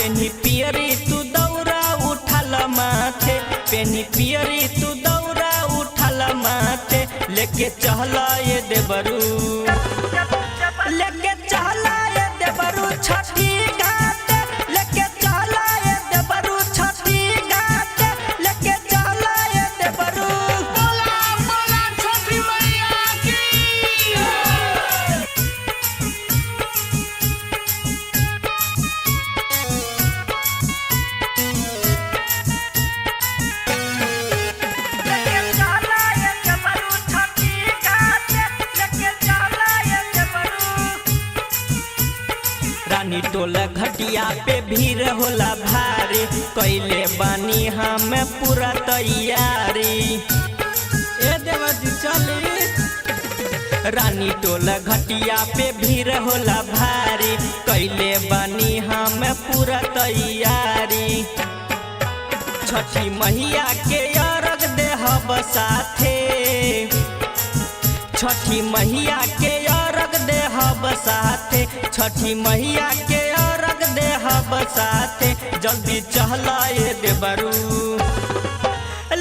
पेनी पियरी तू दौरा उठल माथे, पेनी पियरी तू दौरा उठल माथे, लेके चहला ये देवरू, लेके चहला ये देवरू छठी घाट, लेके चहला ये देवरू छठी घाट, लेके चहला ये देवरू। बोला बोला छठी मैया की। रानी टोला घटिया पे भीड़ होला भारी, कैले बानी हम पूरा तैयारी। ए देवजी चली। रानी टोला घटिया पे भीड़ होला भारी, कैले बानी हम पूरा तैयारी। छठी मैया के अर्घ देहब साथे, छठी मैया के अर्घ देहब साथे, छठी मैया के अर्घ देहब साथे, जल्दी चहला ये देवरू,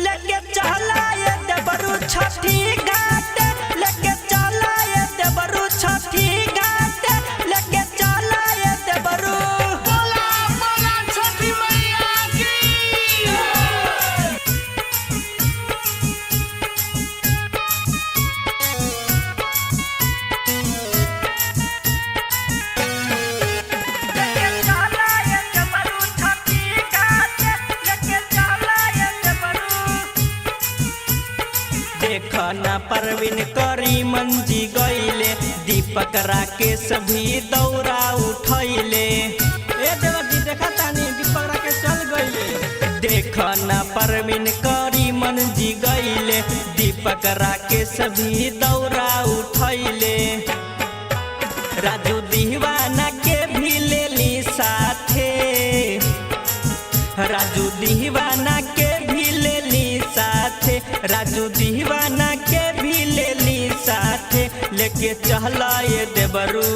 लेके चहला ये देवरू छठी घाट, लेके चहला ये देवरू छठी घाट, लेके चहला ये देवरू। बोला बोला छठी मैया की। देखना परवीन करी मंजी गईले, दीपक राकेश भी दौरा उठैले। ए देवजी देखा तानी दीपक राकेश चल गईले। देखना परवीन करी मंजी गईले, दीपक राकेश भी दौरा उठैले। राजू दीवाना के भी लेली साथे, राजू दीवाना के भी लेली साथे, राजू दीवाना के भी लेली साथे, लेके चहला ये देवरू,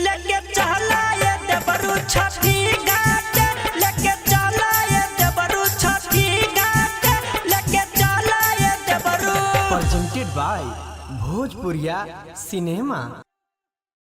लेके चहला ये देवरू छठी घाट, लेके चहला ये देवरू छठी घाट, लेके चहला ये देवरू। presented by Bhojpuriya Cinema।